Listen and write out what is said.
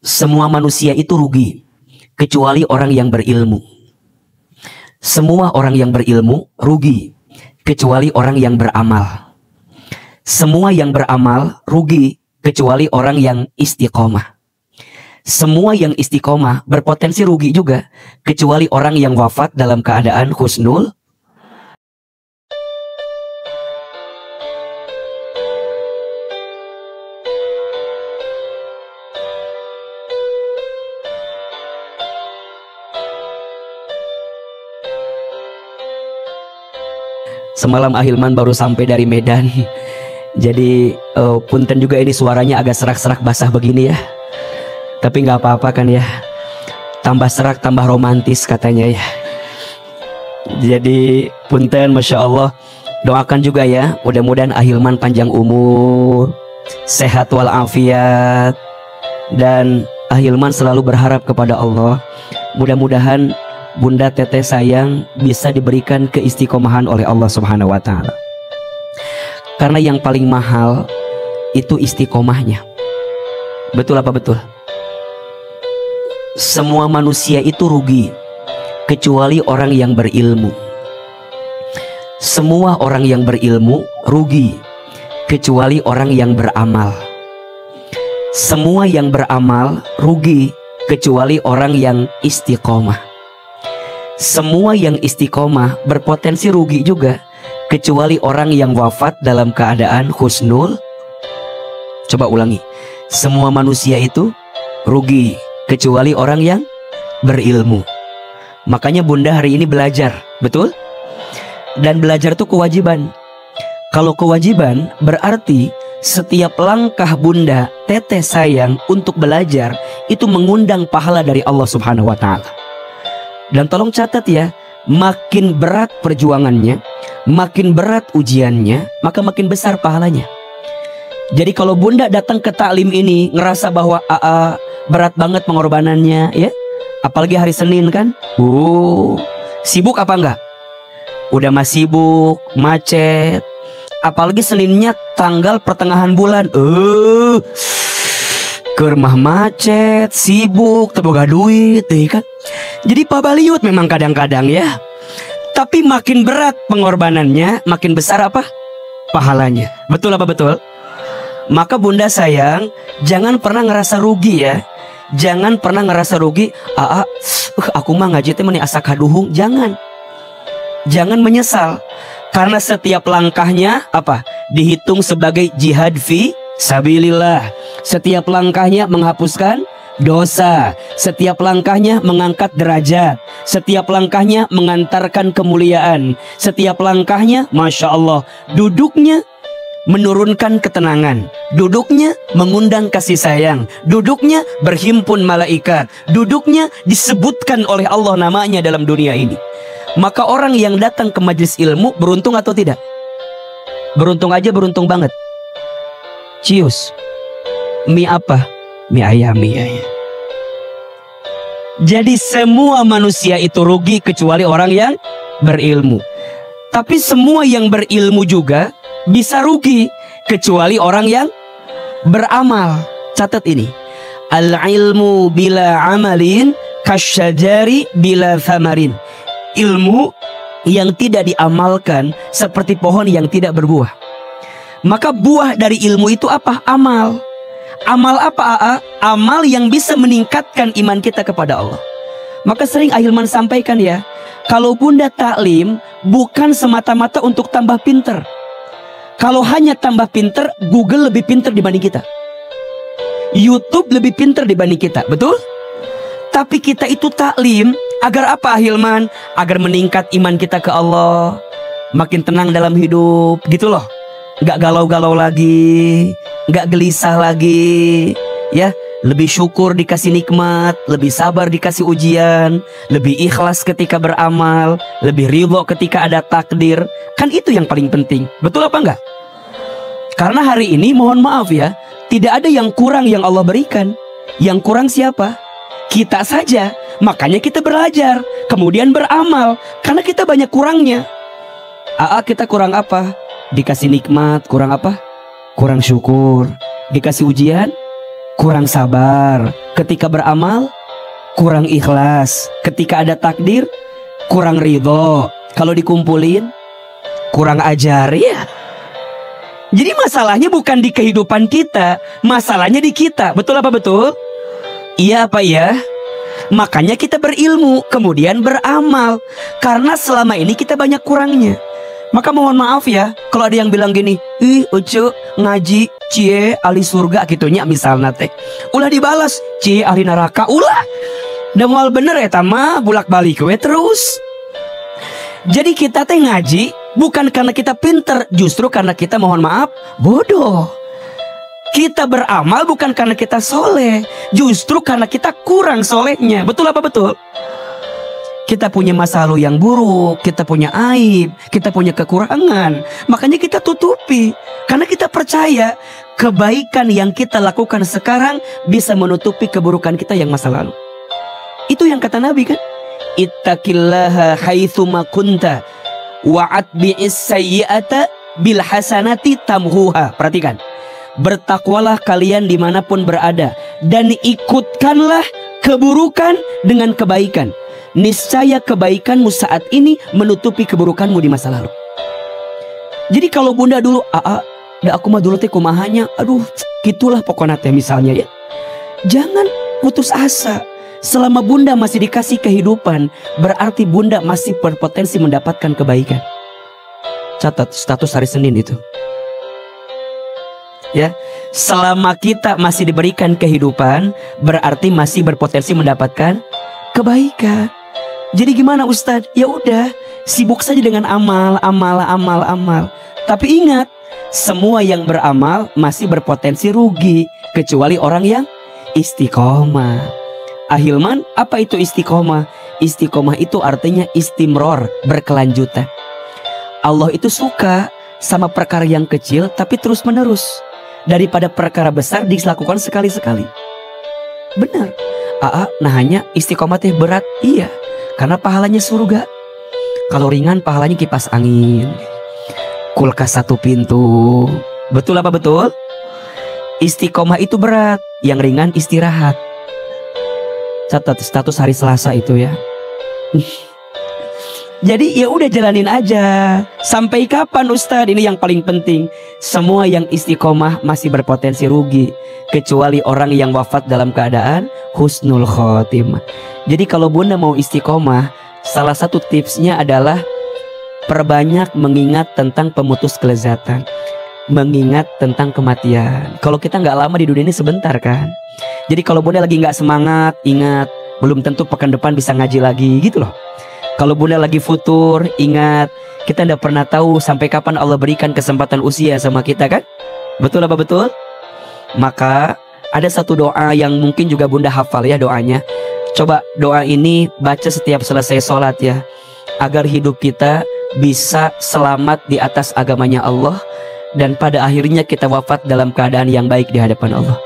Semua manusia itu rugi kecuali orang yang berilmu. Semua orang yang berilmu rugi kecuali orang yang beramal. Semua yang beramal rugi kecuali orang yang istiqomah. Semua yang istiqomah berpotensi rugi juga kecuali orang yang wafat dalam keadaan husnul. Semalam Ahilman baru sampai dari Medan. Jadi punten juga ini suaranya agak serak-serak basah begini ya. Tapi nggak apa-apa kan ya. Tambah serak tambah romantis katanya ya. Jadi punten, Masya Allah. Doakan juga ya, mudah-mudahan Ahilman panjang umur, sehat walafiat. Dan Ahilman selalu berharap kepada Allah, mudah-mudahan Bunda Teteh sayang bisa diberikan keistiqomahan oleh Allah Subhanahu wa Ta'ala. Karena yang paling mahal itu istiqomahnya. Betul apa betul? Semua manusia itu rugi kecuali orang yang berilmu. Semua orang yang berilmu rugi kecuali orang yang beramal. Semua yang beramal rugi kecuali orang yang istiqomah. Semua yang istiqomah berpotensi rugi juga kecuali orang yang wafat dalam keadaan husnul. Coba ulangi. Semua manusia itu rugi kecuali orang yang berilmu. Makanya Bunda hari ini belajar, betul? Dan belajar itu kewajiban. Kalau kewajiban berarti setiap langkah Bunda Teteh sayang untuk belajar itu mengundang pahala dari Allah Subhanahu wa Ta'ala. Dan tolong catat ya, makin berat perjuangannya, makin berat ujiannya, maka makin besar pahalanya. Jadi kalau Bunda datang ke taklim ini ngerasa bahwa berat banget pengorbanannya ya, apalagi hari Senin kan, sibuk apa enggak? Udah mah sibuk, macet. Apalagi Seninnya tanggal pertengahan bulan, kermah macet, sibuk, teboga duit, kan? Jadi pabaliut memang kadang-kadang ya. Tapi makin berat pengorbanannya, makin besar apa? Pahalanya. Betul apa betul? Maka Bunda sayang, jangan pernah ngerasa rugi ya. Jangan pernah ngerasa rugi. Aku mah ngaji teh meni asa kaduhung. Jangan. Jangan menyesal. Karena setiap langkahnya apa? Dihitung sebagai jihad fi sabilillah. Setiap langkahnya menghapuskan dosa. Setiap langkahnya mengangkat derajat. Setiap langkahnya mengantarkan kemuliaan. Setiap langkahnya, Masya Allah, duduknya menurunkan ketenangan. Duduknya mengundang kasih sayang. Duduknya berhimpun malaikat. Duduknya disebutkan oleh Allah namanya dalam dunia ini. Maka orang yang datang ke majelis ilmu beruntung atau tidak? Beruntung aja, beruntung banget. Cius. Mie apa? Mie ayam, mie ayam. Jadi semua manusia itu rugi kecuali orang yang berilmu. Tapi semua yang berilmu juga bisa rugi kecuali orang yang beramal. Catat ini. Al-ilmu bila amalin kasyajari bila thamarin. Ilmu yang tidak diamalkan seperti pohon yang tidak berbuah. Maka buah dari ilmu itu apa? Amal. Amal apa? Amal yang bisa meningkatkan iman kita kepada Allah. Maka sering Ahilman sampaikan ya, kalau Bunda taklim bukan semata-mata untuk tambah pinter. Kalau hanya tambah pinter, Google lebih pinter dibanding kita. YouTube lebih pinter dibanding kita, betul? Tapi kita itu taklim agar apa Ahilman? Agar meningkat iman kita ke Allah, makin tenang dalam hidup, gitu loh. Gak galau-galau lagi, gak gelisah lagi, ya. Lebih syukur dikasih nikmat, lebih sabar dikasih ujian, lebih ikhlas ketika beramal, lebih ridho ketika ada takdir. Kan itu yang paling penting, betul apa enggak? Karena hari ini mohon maaf ya, tidak ada yang kurang yang Allah berikan. Yang kurang siapa? Kita saja. Makanya kita belajar, kemudian beramal, karena kita banyak kurangnya. Kita kurang apa? Dikasih nikmat, kurang apa? Kurang syukur. Dikasih ujian, kurang sabar. Ketika beramal kurang ikhlas, ketika ada takdir kurang ridho, kalau dikumpulin kurang ajar ya. Jadi masalahnya bukan di kehidupan kita, masalahnya di kita. Betul apa betul? Iya apa ya? Makanya kita berilmu, kemudian beramal. Karena selama ini kita banyak kurangnya. Maka mohon maaf ya, kalau ada yang bilang gini, ih ucu ngaji, cie ahli surga gitunya misalnya teh. Ulah dibalas, cie ahli neraka, ulah. Dan mal bener ya tama, bulak balik we terus. Jadi kita teh ngaji bukan karena kita pinter, justru karena kita mohon maaf bodoh. Kita beramal bukan karena kita soleh, justru karena kita kurang solehnya. Betul apa betul? Kita punya masa lalu yang buruk, kita punya aib, kita punya kekurangan. Makanya kita tutupi, karena kita percaya kebaikan yang kita lakukan sekarang bisa menutupi keburukan kita yang masa lalu. Itu yang kata Nabi kan, ittaqillaha haitsuma kunta wa'atbi'is sayyi'ata bil hasanati tamhuha. Perhatikan, bertakwalah kalian dimanapun berada, dan ikutkanlah keburukan dengan kebaikan. Niscaya kebaikanmu saat ini menutupi keburukanmu di masa lalu. Jadi kalau bunda dulu, aku mah dulu teh kumahanya, aduh gitulah pokoknya teh misalnya ya. Jangan putus asa. Selama bunda masih dikasih kehidupan, berarti bunda masih berpotensi mendapatkan kebaikan. Catat status hari Senin itu. Ya, selama kita masih diberikan kehidupan, berarti masih berpotensi mendapatkan kebaikan. Jadi gimana Ustadz? Ya udah, sibuk saja dengan amal. Tapi ingat, semua yang beramal masih berpotensi rugi, kecuali orang yang istiqomah. Ahilman, apa itu istiqomah? Istiqomah itu artinya istimror, berkelanjutan. Allah itu suka sama perkara yang kecil tapi terus menerus, daripada perkara besar dilakukan sekali-sekali. Benar. Nah hanya istiqomah teh berat, iya, karena pahalanya surga. Kalau ringan pahalanya kipas angin, kulkas 1 pintu. Betul apa betul? Istiqomah itu berat, yang ringan istirahat. Catat status hari Selasa itu ya. Jadi ya udah jalanin aja. Sampai kapan Ustadz? Ini yang paling penting. Semua yang istiqomah masih berpotensi rugi, kecuali orang yang wafat dalam keadaan husnul khotimah. Jadi kalau bunda mau istiqomah, salah satu tipsnya adalah perbanyak mengingat tentang pemutus kelezatan, mengingat tentang kematian. Kalau kita nggak lama di dunia ini sebentar kan. Jadi kalau bunda lagi nggak semangat, ingat belum tentu pekan depan bisa ngaji lagi gitu loh. Kalau bunda lagi futur, ingat kita nggak pernah tahu sampai kapan Allah berikan kesempatan usia sama kita kan. Betul apa betul? Maka ada satu doa yang mungkin juga bunda hafal ya doanya. Coba doa ini baca setiap selesai sholat ya, agar hidup kita bisa selamat di atas agamanya Allah, dan pada akhirnya kita wafat dalam keadaan yang baik di hadapan Allah.